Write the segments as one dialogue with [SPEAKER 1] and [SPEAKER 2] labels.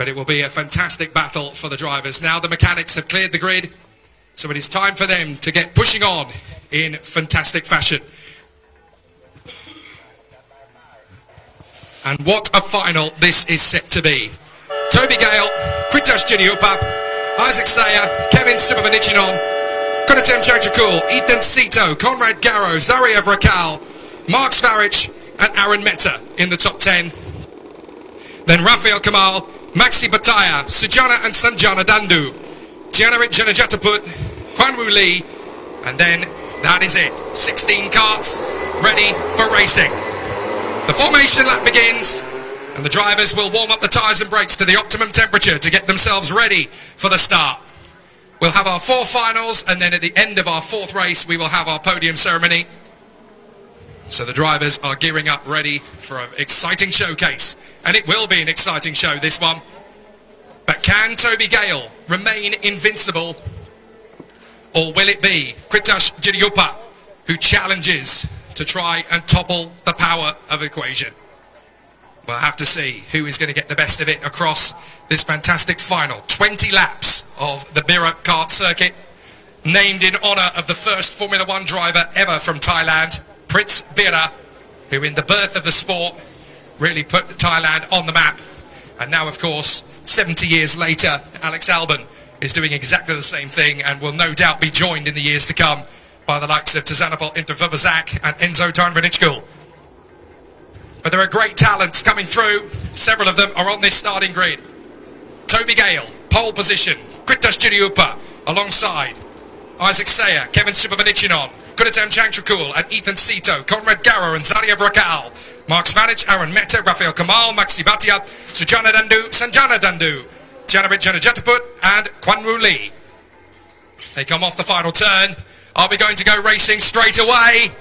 [SPEAKER 1] But it will be a fantastic battle for the drivers. Now the mechanics have cleared the grid, so it is time for them to get pushing on in fantastic fashion. And what a final this is set to be. Toby Gale, Kritas Juniupa, Isaac Sayer, Kevin Subavanichinon, Kunatem Changchakul, Ethan Sito, Conrad Garrow, Zariev Rakal, Mark Svarich and Aaron Mehta in the top 10. Then Rafael Kamal, Maxi Bataya, Sujana and Sanjana Dandu, Tianarit Janajataput, Kwanwu Lee, and then that is it. 16 carts ready for racing. The formation lap begins, and the drivers will warm up the tyres and brakes to the optimum temperature to get themselves ready for the start. We'll have our 4 finals, and then at the end of our 4th race, we will have our podium ceremony. So the drivers are gearing up, ready for an exciting showcase. And it will be an exciting show, this one. But can Toby Gale remain invincible? Or will it be Kritas Juniupa who challenges to try and topple the power of equation? We'll have to see who is going to get the best of it across this fantastic final. 20 laps of the Bira kart circuit, named in honour of the first Formula 1 driver ever from Thailand, Prince Bira, who in the birth of the sport really put Thailand on the map. And now, of course, 70 years later, Alex Albon is doing exactly the same thing and will no doubt be joined in the years to come by the likes of Tazanapol Intervavazak and Enzo Tarnvanichkul. But there are great talents coming through. Several of them are on this starting grid. Toby Gale, pole position. Kritas Juniupa alongside Isaac Sayer, Kevin Subavanichinon, Kunatem Changchakul and Ethan Sito, Conrad Garrow and Zariev Rakal, Mark Svarich, Aaron Mehta, Rafael Kamal, Maxi Bhatia, Sujana Dandu, Sanjana Dandu, Tianarit Janajataput and Kwanwu Lee. They come off the final turn. Are we going to go racing straight away?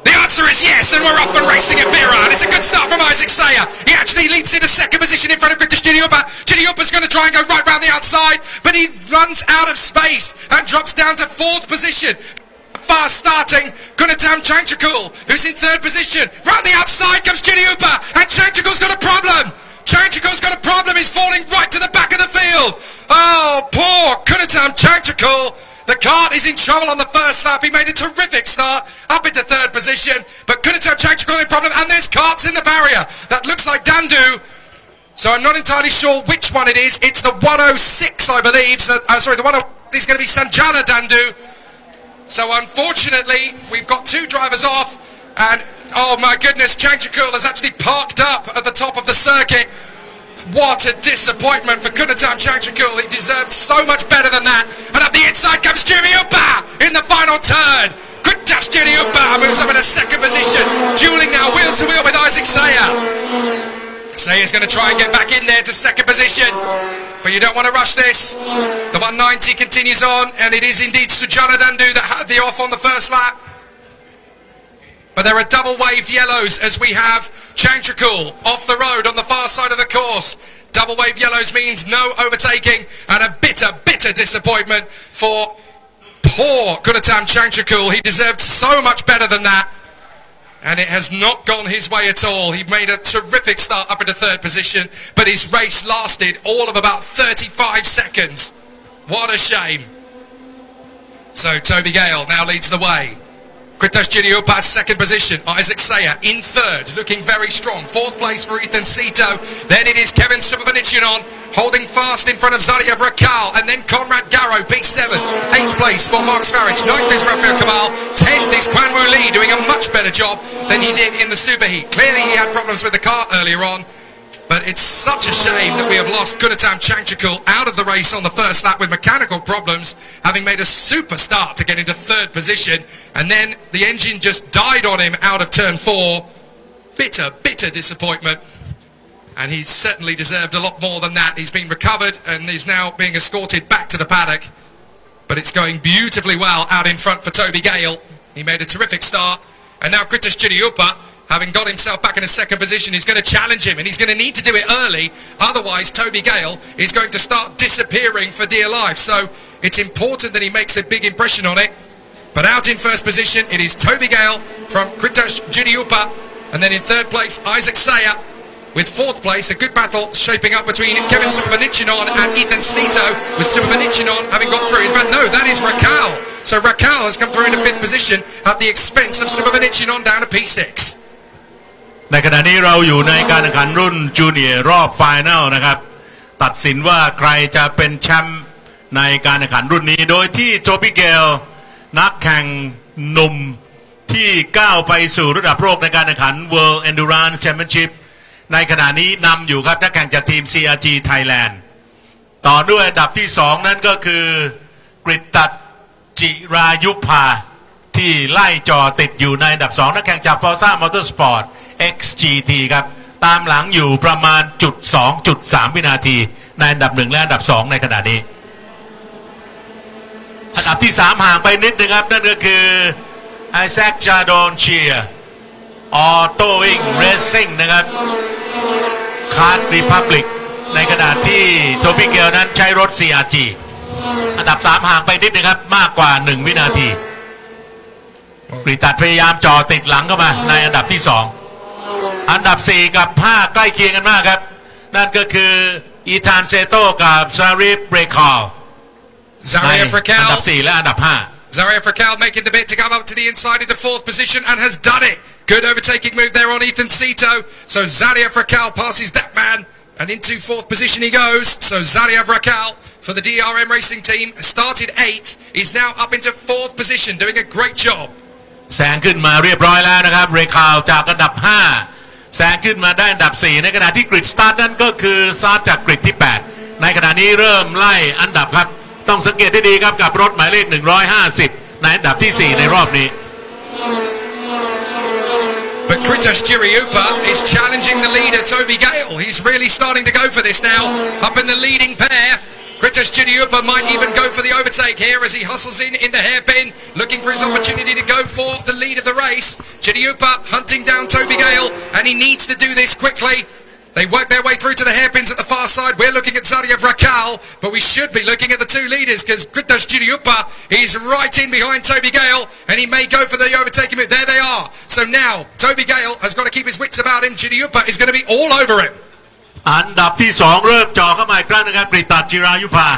[SPEAKER 1] The answer is yes, and we're off and racing at Bira, and it's a good start from Isaac Sayer. He actually leads into 2nd position in front of Kritas Juniupa. Juniupa's going to try and go right round the outside, but he runs out of space and drops down to 4th position. Fast starting, Kunatam Changchakul, who's in 3rd position. Round the outside comes Juniupa, and Changchakul's got a problem. Changchakul's got a problem, he's falling right to the back of the field. Oh, poor Kunatam Changchakul. The kart is in trouble on the first lap. He made a terrific start up into 3rd position, but Kunatam Changchakul in problem, and there's karts in the barrier. That looks like Dandu. So I'm not entirely sure which one it is. It's the 106, I believe. So, sorry, the 106 is going to be Sanjana Dandu. So unfortunately, we've got 2 drivers off, and oh my goodness, Changchakul has actually parked up at the top of the circuit. What a disappointment for Kunatam Changchakul. He deserved so much better than that. And up the inside comes Juniupa in the final turn. Kritas Juniupa moves up in a 2nd position, dueling now wheel to wheel with Isaac Sayer. Sayer's going to try and get back in there to 2nd position, but you don't want to rush this. The 190 continues on, and it is indeed Sujana Dandu that had the off on the first lap. But there are double waved yellows as we have Changchakul off the road on the far side of the course. Double waved yellows means no overtaking, and a bitter disappointment for poor Kunatam Changchakul. He deserved so much better than that, and it has not gone his way at all. He made a terrific start up into 3rd position, but his race lasted all of about 35 seconds. What a shame. So Toby Gale now leads the way. Kritas Juniupa 2nd position, Isaac Sayer in 3rd, looking very strong. 4th place for Ethan Sito. Then it is Kevin Subavanichinon holding fast in front of Zariev Rakal, and then Conrad Garrow, P7. 8th place for Mark Svarich. 9th is Rafael Kamal. 10th is Kwanwu Lee, doing a much better job than he did in the superheat. Clearly he had problems with the car earlier on, but it's such a shame that we have lost Kunatam Changchakul out of the race on the first lap with mechanical problems, having made a super start to get into 3rd position, and then the engine just died on him out of turn 4. Bitter disappointment, and he's certainly deserved a lot more than that. He's been recovered and is now being escorted back to the paddock, but it's going beautifully well out in front for Toby Gale. He made a terrific start, and now Kritas Juniupa, having got himself back in a 2nd position, is going to challenge him, and he's going to need to do it early. Otherwise, Toby Gale is going to start disappearing for dear life. So it's important that he makes a big impression on it. But out in 1st position, it is Toby Gale from Kritas Juniupa. And then in 3rd place, Isaac Sayer. with fourth place. A good battle shaping up between Kevin Supervenichinon and Ethan Sito, with Supervenichinon having got through. In fact, no, that is Raquel. So Raquel has come through into fifth position at the expense of Supervenichinon down to P6.
[SPEAKER 2] ในขณะนี้เราอยู่ในการแข่งขันรุ่นจูเนียร์รอบไฟแนลนะครับตัดสินว่าใครจะเป็นแชมป์ในการแข่งขันรุ่นนี้โดยที่โทบี้เกลนักแข่งหนุ่มที่ก้าวไปสู่ระดับโลกในการแข่งขัน World Endurance Championship ในขณะนี้นำอยู่ครับนักแข่งจากทีม CRG Thailand ต่อด้วยอันดับที่2นั้นก็คือกฤตตัดจิรายุภาที่ไล่จ่อติดอยู่ในอันดับ2นักแข่งจาก Forza Motorsport XGT ครับตามหลังอยู่ประมาณ 0.2.3 วินาทีในอันดับ1และอันดับ2ในขณะนี้อันดับที่3ห่างไปนิดนึงครับนั่นก็คือไอแซคจาโดนเชียออโต้วิงเรซซิ่งนะครับคาร์ดรีพับลิกในขณะที่โทบี้เกลนั้นใช้รถ CRG อันดับ3ห่างไปนิดนึงครับมากกว่า1วินาทีกฤตตัดพยายามจ่อติดหลังเข้ามาในอันดับที่2อันดับ4กับ5ใกล้เคียงกันมากครับนั่นก็คืออีธานเซโตกับซาริฟเบรคอล
[SPEAKER 1] Zariev Raquel
[SPEAKER 2] อันดับ4และอันดับ5
[SPEAKER 1] Zariev Raquel making the bid to come up to the inside into fourth position and has done it. Good overtaking move there on Ethan Sito. So Zariev Raquel passes that man and into fourth position he goes. So Zariev Raquel for the DRM racing team started 8th. He's now up into fourth position doing a great job.
[SPEAKER 2] แซงขึ้นมาเรียบร้อยแล้วนะครับเรคาวจากอันดับ5แซงขึ้นมาได้อันดับ4ในขณะที่กริดสตาร์ทนั้นก็คือสตาร์ทจากกริดที่8ในขณะนี้เริ่มไล่อันดับครับต้องสังเกตได้ดีครับกับรถหมายเลข150ในอันดับที่4ในรอบนี้
[SPEAKER 1] But Kritosh Giriupa is challenging the leader Toby Gale. He's really starting to go for this now up in the leading pair. Kritosh Giriupa might even go for the overtake here as he hustles in the hairpin, looking for his opportunity to go for the lead of the race. Giriupa hunting down Toby Gale, and he needs to do this quickly. They work their way through to the hairpins at the far side. We're looking at Zariev Raquel, but we should be looking at the two leaders because Kritosh Giriupa is right in behind Toby Gale, and he may go for the overtaking move. There they are. So now Toby Gale has got to keep his wits about him. Giriupa is going to be all over him.
[SPEAKER 2] อันดับที่2เริ่มจ่อเข้ามาอีกครั้งนะครับกฤตตัดจิรายุภา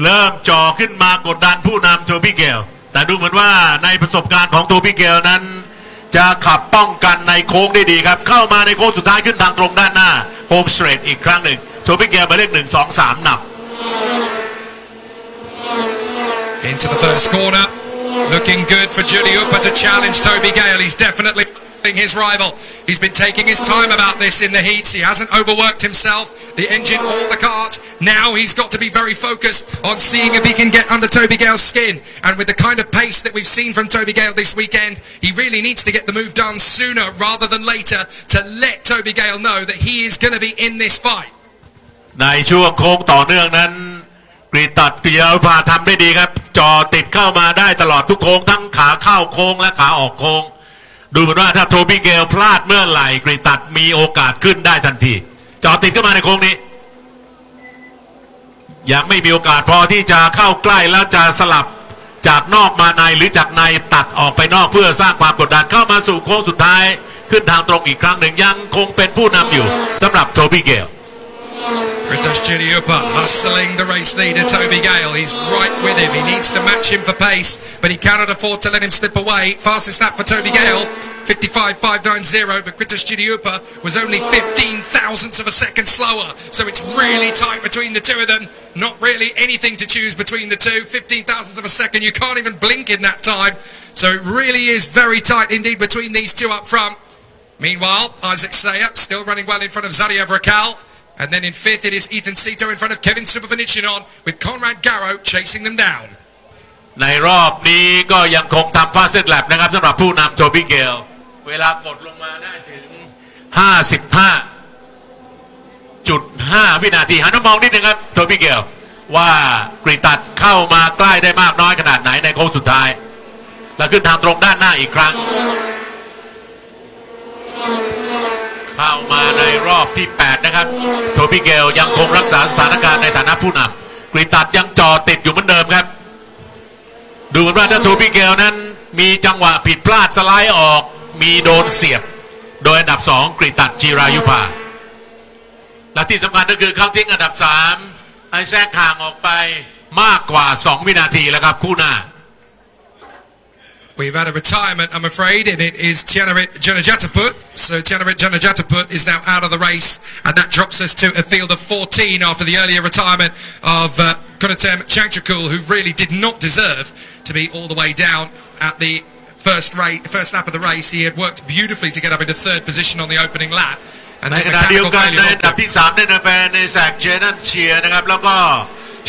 [SPEAKER 2] เริ่มจ่อขึ้นมากดดันผู้นำโทบี้เกลแต่ดูเหมือนว่าในประสบการณ์ของโทบี้เกลนั้นจะขับป้องกันในโค้งได้ดีครับเข้ามาในโค้งสุดท้ายขึ้นทางตรงด้านหน้าโฮมสเตรทอีกครั้งหนึ่งโทบี้เกลหมายเลข1 2 3น
[SPEAKER 1] ำ Into the first corner looking good for Giriupa to challenge Toby Gale. He's definitely his rival. He's been taking his time about this in the heats. He hasn't overworked himself, the engine or the kart. Now he's got to be very focused on seeing if he can get under Toby Gale's skin. And with the kind of pace that we've seen from Toby Gale this weekend, he really needs to get the move done sooner rather than later to let Toby Gale know that he is going to be in this fight.
[SPEAKER 2] ในช่วงโค้งต่อเนื่องนั้นกฤตตัดจิรายุภาทำได้ดีครับจ่อติดเข้ามาได้ตลอดทุกโค้งทั้งขาเข้าโค้งและขาออกโค้งดูเหมือนว่าถ้าโทบี้เกลพลาดเมื่อไหร่กฤตตัดมีโอกาสขึ้นได้ทันทีจ่อติดเข้ามาในโค้งนี้ยังไม่มีโอกาสพอที่จะเข้าใกล้แล้วจะสลับจากนอกมาในหรือจากในตัดออกไปนอกเพื่อสร้างความกดดันเข้ามาสู่โค้งสุดท้ายขึ้นทางตรงอีกครั้งหนึ่งยังคงเป็นผู้นำอยู่สำหรับโทบี้เกล
[SPEAKER 1] Kritosh Giriupa hustling the race leader Toby Gale. He's right with him. He needs to match him for pace, but he cannot afford to let him slip away. Fastest lap for Toby Gale, 55.590, but Kritosh Giriupa was only 15 thousandths of a second slower. So it's really tight between the two of them. Not really anything to choose between the two. 15 thousandths of a second. You can't even blink in that time. So it really is very tight indeed between these two up front. Meanwhile, Isaac Sayer still running well in front of Zariev Raquel. And then in fifth it is Ethan Sito in front of Kevin Supervenichinon with Conrad Garrow chasing them down.
[SPEAKER 2] ในรอบนี้ก็ยังคงทำฟาสต์แลปนะครับสำหรับผู้นำโทบี้เกลเวลากดลงมาได้ถึง 55.5 วินาทีหันมามองนิดนึงครับโทบี้เกลว่ากฤตตัดเข้ามาใกล้ได้มากน้อยขนาดไหนในโค้งสุดท้ายแล้วขึ้นทางตรงด้านหน้าอีกครั้งเข้ามาในรอบที่8นะครับโทบี้เกลยังคงรักษาสถานการณ์ในฐานะผู้นำกฤตตัดยังจ่อติดอยู่เหมือนเดิมครับดูเหมือนว่าถ้าโทบี้เกลนั้นมีจังหวะผิดพลาดสไลด์ออกมีโดนเสียบ โดยอันดับ2กฤตัดจิรายุภาและที่สำคัญก็คือเขาทิ้งอันดับ3ไอแซคห่างออกไปมากกว่า2วินาทีแล้วครับคู่หน้า
[SPEAKER 1] We've had a retirement, I'm afraid, and it is Tianarit Janajataput. So Tianarit Janajataput is now out of the race, and that drops us to a field of 14 after the earlier retirement of Kunatem Changchakul, who really did not deserve to be all the way down at the first lap of the race. He had worked beautifully to get up into third position on the opening lap. And
[SPEAKER 2] ในขณะเดียวกันในอันดับที่3ได้เป็นในแซกเจนันเชียนะครับแล้วก็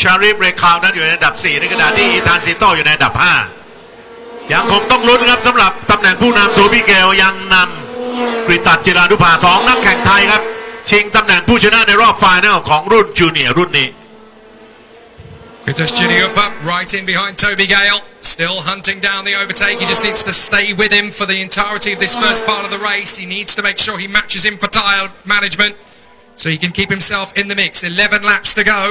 [SPEAKER 2] ชาริฟเรคาวนั้นอยู่ในอันดับ4ในขณะที่อีธานซิโตอยู่ในอันดับ5ยังคงต้องลุ้นครับสำหรับตำแหน่งผู้นำโทบี้เกลยังนำกฤตัดจิรานุภา2นักแข่งไทยครับชิงตำแหน่งผู้ชนะในรอบไฟนอลของรุ่นจูเนียร์รุ่นนี้
[SPEAKER 1] Kritash Chidiyupa right in behind Toby Gale, still hunting down the overtake. He just needs to stay with him for the entirety of this first part of the race. He needs to make sure he matches him for tyre management so he can keep himself in the mix. 11 laps to go.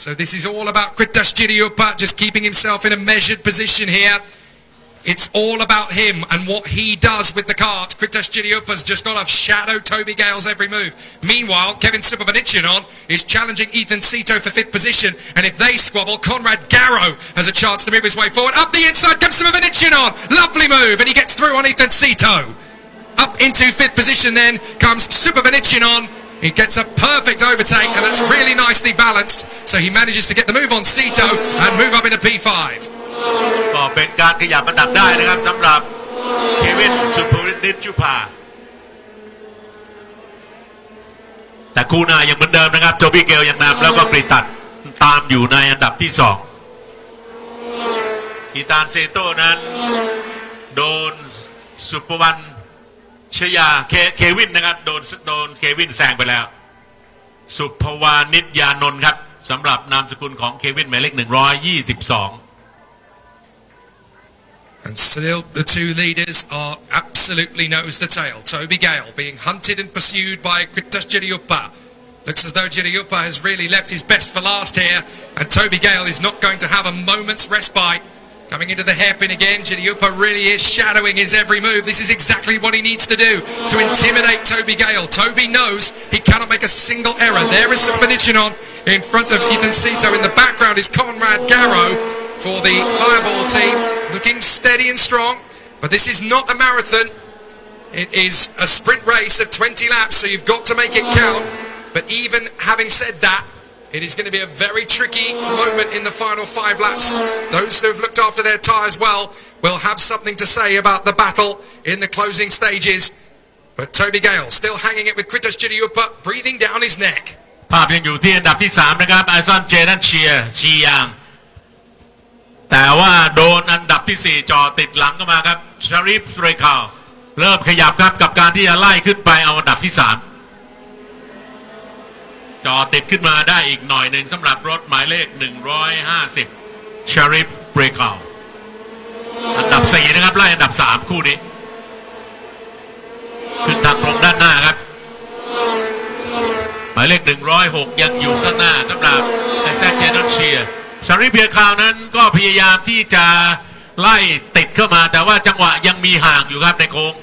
[SPEAKER 1] So this is all about Kritash Chidiyupa just keeping himself in a measured position here. It's all about him and what he does with the cart. Kritash Chidiyupa's just got to shadow Toby Gale's every move. Meanwhile, Kevin Subhavanichinon is challenging Ethan Sito for 5th position, and if they squabble, Conrad Garrow has a chance to move his way forward. Up the inside comes Subhavanichinon. Lovely move, and he gets through on Ethan Sito. Up into 5th position then comes Subhavanichinon. He gets a perfect overtake, and that's really nicely balanced. So he manages to get the move on Sito and move up into P5.
[SPEAKER 2] ก็เป็นการขยับอันดับได้นะครับสำหรับเควินสุภวินิจจุภาแต่คู่หน้ายังเหมือนเดิมนะครับโจบี้เกลยังนำแล้วก็กฤตัดตามอยู่ในอันดับที่2อีตานเซโต้นั้นโดนสุภวรรณชยาเควินนะครับโดนเควินแซงไปแล้วสุภวานิชยานนท์ครับสำหรับนามสกุลของเควินหมายเลข122
[SPEAKER 1] And still the two leaders are absolutely nose to tail. Toby Gale being hunted and pursued by Kritash Chidiyupa. Looks as though Chidiyupa has really left his best for last here, and Toby Gale is not going to have a moment's respite. Coming into the hairpin again, Chidiyupa really is shadowing his every move. This is exactly what he needs to do to intimidate Toby Gale. Toby knows he cannot make a single error. There is Subhavanichinon in front of Ethan Sito. In the background is Conrad Garrow for the Fireball team, looking steady and strong. But this is not a marathon. It is a sprint race of 20 laps, so you've got to make it count. But even having said that, it is going to be a very tricky moment in the final 5 laps. Those who have looked after their tyres well will have something to say about the battle in the closing stages. But Toby Gale still hanging it with Kritash Chidiyupa, breathing down his neck.
[SPEAKER 2] ภาพยังอยู่ที่อันดับที่3นะครับไอซอนเจนันเชียชียางแต่ว่าโดนอันดับที่4จ่อติดหลังเข้ามาครับชาริฟเรคาวเริ่มขยับครับกับการที่จะไล่ขึ้นไปเอาอันดับที่3จ่อติดขึ้นมาได้อีกหน่อยหนึ่งสำหรับรถหมายเลข150ชาริฟเรคาวอันดับ4นะครับไล่อันดับ3คู่นี้ขึ้นทางตรงด้านหน้าครับหมายเลข106ยังอยู่ข้างหน้าสำหรับไอแซคเจนอนเชียชาริฟเรคาวนั้นก็พยายามที่จะไล่ติดเข้ามาแต่ว่าจังหวะยังมีห่างอยู่ครับในโค้ง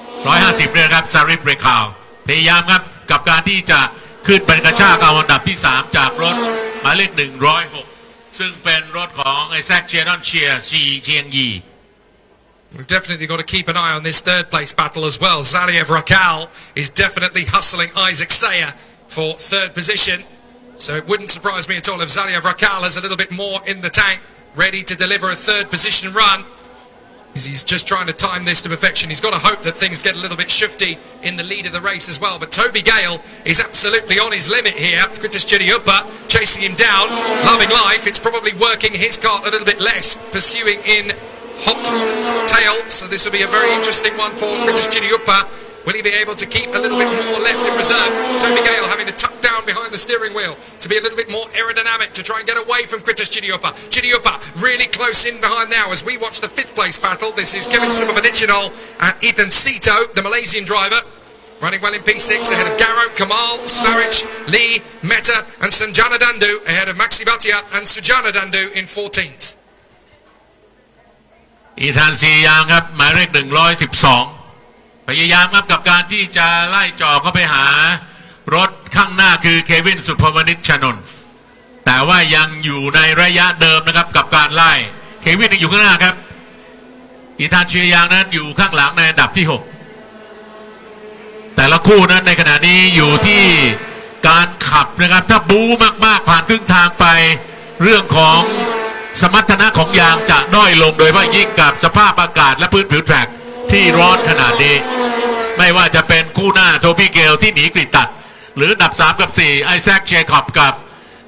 [SPEAKER 2] 150เลยครับชาริฟเรคาวพยายามครับกับการที่จะขึ้นไปกระชากเอาอันดับที่3จากรถหมายเลข106ซึ่งเป็นรถของไอแซคเจนอนเชียเชียงยี
[SPEAKER 1] We've definitely got to keep an eye on this third place battle as well. Zaliev Rakal is definitely hustling Isaac Sayer for third position. So it wouldn't surprise me at all if Zaliev Rakal has a little bit more in the tank, ready to deliver a third position run. He's just trying to time this to perfection. He's got to hope that things get a little bit shifty in the lead of the race as well. But Toby Gale is absolutely on his limit here. Kritash Chidiyupa chasing him down, loving life. It's probably working his cart a little bit less, pursuing in hot tail. So this will be a very interesting one for Kritash Chidiyupa. Will he be able to keep a little bit more left in reserve? Toby Gale having to tuck down behind the steering wheel to be a little bit more aerodynamic to try and get away from Kritash Chidiyupa. Chidiyupa really close in behind now as we watch the 5th place battle. This is Kevin Subhavanichinon and Ethan Sito, the Malaysian driver, running well in P6 ahead of Garrow, Kamal, Smarich, Lee, Mehta and Sanjana Dandu ahead of Maxi Bhatia and Sujana Dandu in 14th.
[SPEAKER 2] อีธานซียางครับหมายเลข112 พยายามครับกับการที่จะไล่จ่อเข้าไปหารถข้างหน้าคือเควินสุภวณิชชนนท์แต่ว่ายังอยู่ในระยะเดิมนะครับกับการไล่เควินยังอยู่ข้างหน้าครับอีธานเชียยางนั้นอยู่ข้างหลังในอันดับที่6แต่ละคู่นั้นในขณะนี้อยู่ที่การขับนะครับถ้าบู๊มากๆผ่านครึ่งทางไปเรื่องของสมรรถนะของยางจะด้อยลงโดยเฉพาะยิ่งกับสภาพอากาศและพื้นผิวแทร็กที่ร้อนขนาดนี้ไม่ว่าจะเป็นคู่หน้าโทบี้เกลที่หนีกริดตัดหรืออันดับ3กับ4ไอแซคเจคอบกับ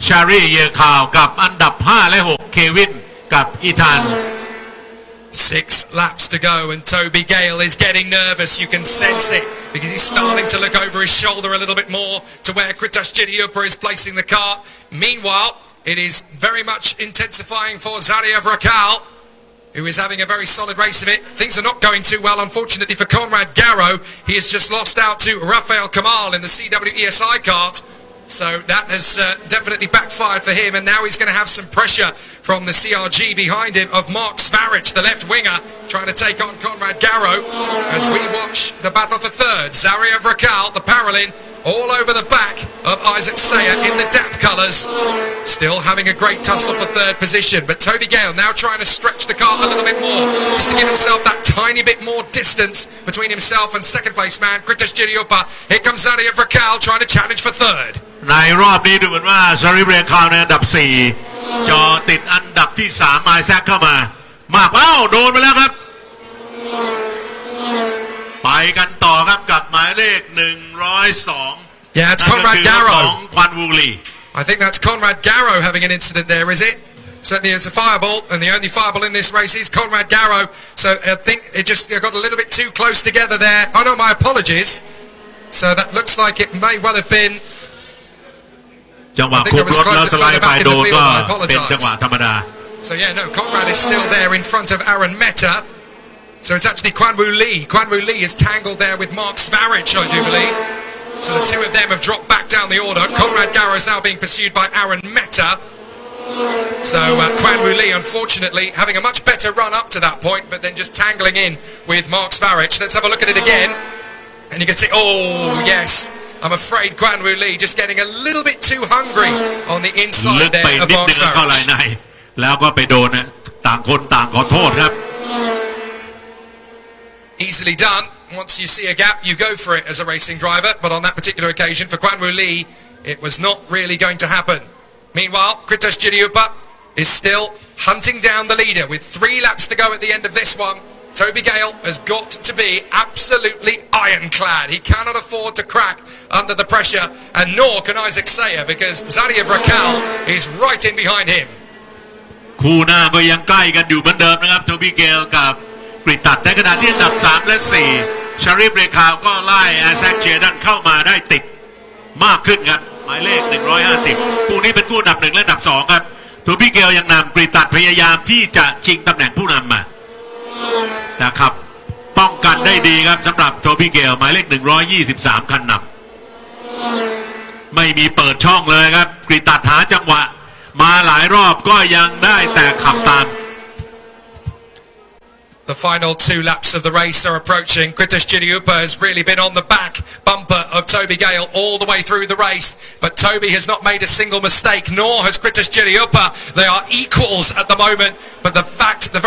[SPEAKER 2] ชารีเยคาวกับอันดับ5และ6เควินกับอีธาน
[SPEAKER 1] 6 laps to go and Toby Gale is getting nervous. You can sense it because he's starting to look over his shoulder a little bit more to where Kritash Chidiyupa is placing the car. Meanwhile, it is very much intensifying for Zariev Rakal, who is having a very solid race of it. Things are not going too well, unfortunately, for Conrad Garrow. He has just lost out to Rafael Kamal in the CWESI kart. So that has definitely backfired for him, and now he's going to have some pressure from the CRG behind him of Mark Svaric, the left winger, trying to take on Conrad Garrow as we watch the battle for third. Zariev Rakal, the Paralin, all over the back of Isaac Sayer in the DAP colours, still having a great tussle for third position. But Toby Gale now trying to stretch the car a little bit more, just to give himself that tiny bit more distance between himself and second place man Kritash Chidiyupa. Here comes Zariev Rakal trying to challenge for third.
[SPEAKER 2] ในรอบนี้ดูเหมือนว่าชาริเบรคาวในอันดับ4จอติดอันดับที่3ไอแซคเข้ามามากโดนไปแล้วครับไปกันต่อครับกับหมายเลข102
[SPEAKER 1] Yeah, it's Conrad Garrow.
[SPEAKER 2] ควันวูลี
[SPEAKER 1] I think that's Conrad Garrow having an incident there, is it? Certainly it's a fireball, and the only fireball in this race is Conrad Garrow. So I think it just got a little bit too close together there. Oh no, my apologies. So that looks like it may well have been.
[SPEAKER 2] จังหวะคุมรถแล้วสไลด์ไปโดนก็เป็นจังหวะธรรมดา
[SPEAKER 1] So yeah, no, Conrad is still there in front of Aaron Mehta. So it's actually Quan Wu Lee. Quan Wu Lee is tangled there with Mark Svaric, I do believe. So the two of them have dropped back down the order. Conrad Garrow is now being pursued by Aaron Mehta. So Quan Wu Lee, unfortunately, having a much better run up to that point, but then just tangling in with Mark Svaric. Let's have a look at it again. And you can see, oh yes, I'm afraid Quan Wu Lee just getting a little bit too hungry on the inside there of Mark Svaric.
[SPEAKER 2] แล้วก็ไปโดนต่างคนต่างขอโทษครับ
[SPEAKER 1] Easily done. Once you see a gap, you go for it as a racing driver. But on that particular occasion, for Quan Wu Lee, it was not really going to happen. Meanwhile, Kritash Chidiyupa is still hunting down the leader with 3 laps to go at the end of this one. Toby Gale has got to be absolutely ironclad. He cannot afford to crack under the pressure, and nor can Isaac Sayer, because Zariev Rakal is right in behind him.
[SPEAKER 2] คู่หน้าก็ยังใกล้กันอยู่เหมือนเดิมนะครับโทบี้เกลกับกริดตัดในขณะที่อันดับ3และ4ชาริฟเรคาวก็ไล่แอซกเจดันเข้ามาได้ติดมากขึ้นครับหมายเลข150คู่นี้เป็นคู่อันดับ1และอันดับ2ครับโทบี้เกลยังนำกริดตัดพยายามที่จะชิงตำแหน่งผู้นำมาแต่ครับป้องกันได้ดีครับสำหรับโทบี้เกลหมายเลข123คันนำไม่มีเปิดช่องเลยครับกริดตัดหาจังหวะมาหลายรอบก็ยังได้แต่ขับตาม
[SPEAKER 1] The final 2 laps of the race are approaching. Kritash Chidiyupa has really been on the back bumper of Toby Gale all the way through the race. But Toby has not made a single mistake, nor has Kritash Chidiyupa. They are equals at the moment. But the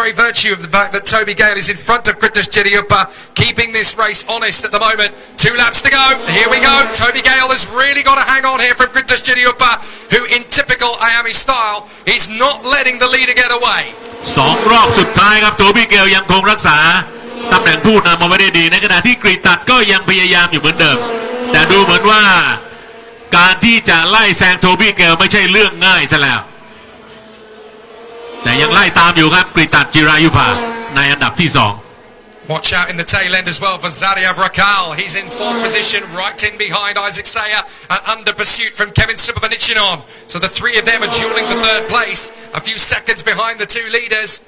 [SPEAKER 1] very virtue of the fact that Toby Gale is in front of Kritash Chidiyupa, keeping this race honest at the moment. 2 laps to go. Here we go. Toby Gale has really got to hang on here from Kritash Chidiyupa, who in typical IAME style is not letting the leader get away.
[SPEAKER 2] 2 รอบสุดท้ายครับโทบี้เกลยังคงรักษาตำแหน่งผู้นำมาไว้ได้ดีในขณะที่กรีตัดก็ยังพยายามอยู่เหมือนเดิมแต่ดูเหมือนว่าการที่จะไล่แซงโทบี้เกลไม่ใช่เรื่องง่ายซะแล้วแต่ยังไล่ตามอยู่ครับกรีตัดจิรายุภาในอันดับที่2
[SPEAKER 1] Watch out in the tail end as well for Zariev Rakal. He's in 4th position, right in behind Isaac Sayer, and under pursuit from Kevin Subhavanichinon. So the 3 of them are dueling for 3rd place, a few seconds behind the 2 leaders.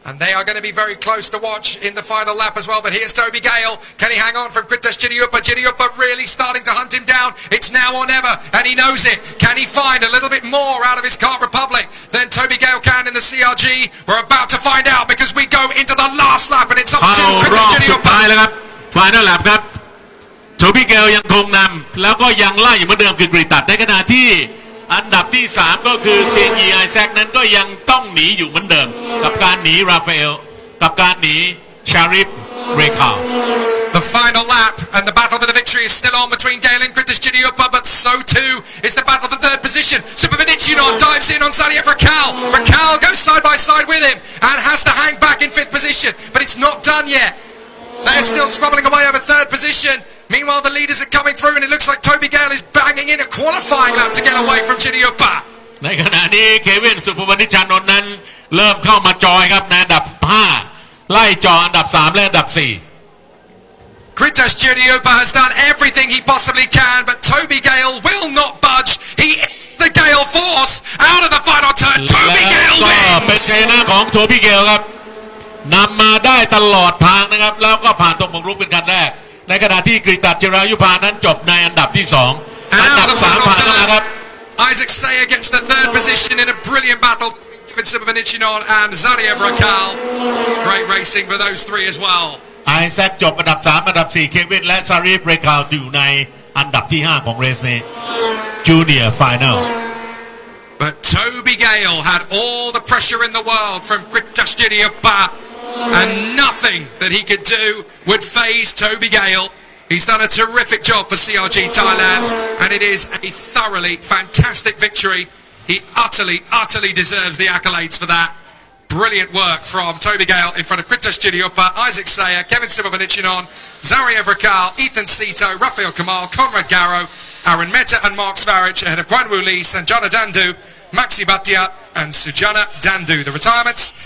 [SPEAKER 1] And they are going to be very close to watch in the final lap as well. But here's Toby Gale. Can he hang on from Kritash Chidiyupa? Chidiyupa really starting to hunt him down. It's now or never, and he knows it. Can he find a little bit more out of his Kart Republic than Toby Gale can in the CRG? We're about to find out because we go into the last lap, and it's up to Kritash Chidiyupa.
[SPEAKER 2] ไฟนอลแลบครับโทบี้เกลยังคงนำแล้วก็ยังไล่อยู่เหมือนเดิมคือกรีตัดในขณะที่อันดับที่ 3 ก็คือเซียนยีไอแซกนั้นก็ยังต้องหนีอยู่เหมือนเดิมกับการหนีราฟาเอลกับการหนีชาริฟเรคา
[SPEAKER 1] The final lap and the battle for the victory is still on between Gale and Kritis Juniupa, but so too is the battle for the third position. Supervinichinon dives in on Saliev Racal. Racal goes side by side with him and has to hang back in 5th position, but it's not done yet. They're still squabbling away over 3rd position. Meanwhile, the leaders are coming through and it looks like Toby Gale is banging in a qualifying lap to get away from Juniupa.
[SPEAKER 2] ในขณะนี้เควินสุภวณิชานนท์นั้นเริ่มเข้ามาจอยครับในอันดับ 5 ไล่จออันดับ 3 และอันดับ
[SPEAKER 1] Kritas Juniupa has done everything he possibly can, but Toby Gale will not budge. He is the Gale force out of the final turn.
[SPEAKER 2] 4
[SPEAKER 1] Toby
[SPEAKER 2] แล้ว
[SPEAKER 1] Gale
[SPEAKER 2] ก็เป็น
[SPEAKER 1] wins.
[SPEAKER 2] ชัยชนะของโทบี้เกลครับนำมาได้ตลอดทางนะครับแล้วก็ผ่านตรงบุกรุกเป็นคันแรกในขณะที่กรีตัดจิรายุพานั้นจบในอันดับที่ 2
[SPEAKER 1] And
[SPEAKER 2] อัน
[SPEAKER 1] out
[SPEAKER 2] ดั
[SPEAKER 1] of
[SPEAKER 2] บ
[SPEAKER 1] the
[SPEAKER 2] 3
[SPEAKER 1] final
[SPEAKER 2] ผ่านเข้ามาครับ
[SPEAKER 1] turn, Isaac Sayer gets the 3rd position in a brilliant battle. Given Supervinichinon and Zariev Racal. Great racing for those 3 as well.
[SPEAKER 2] ไอแซคจบอันดับ 3 อันดับ 4 เควินและซารีฟเรคาลอยู่ในอันดับที่ 5 ของเรสนี้จูเนียร์ไฟแนล
[SPEAKER 1] But Toby Gale had all the pressure in the world from Kritas Juniupa, and nothing that he could do would faze Toby Gale. He's done a terrific job for CRG Thailand, and it is a thoroughly fantastic victory. He utterly deserves the accolades for that. Brilliant work from Toby Gale in front of Kritas Juniupa, Isaac Sayer, Kevin Supervinichinon, Zariev Racal, Ethan Sito, Rafael Kamal, Conrad Garrow, Aaron Mehta and Mark Svarich ahead of Guan Wu Lee, Sanjana Dandu, Maxi Bhatia and Sujana Dandu. The retirements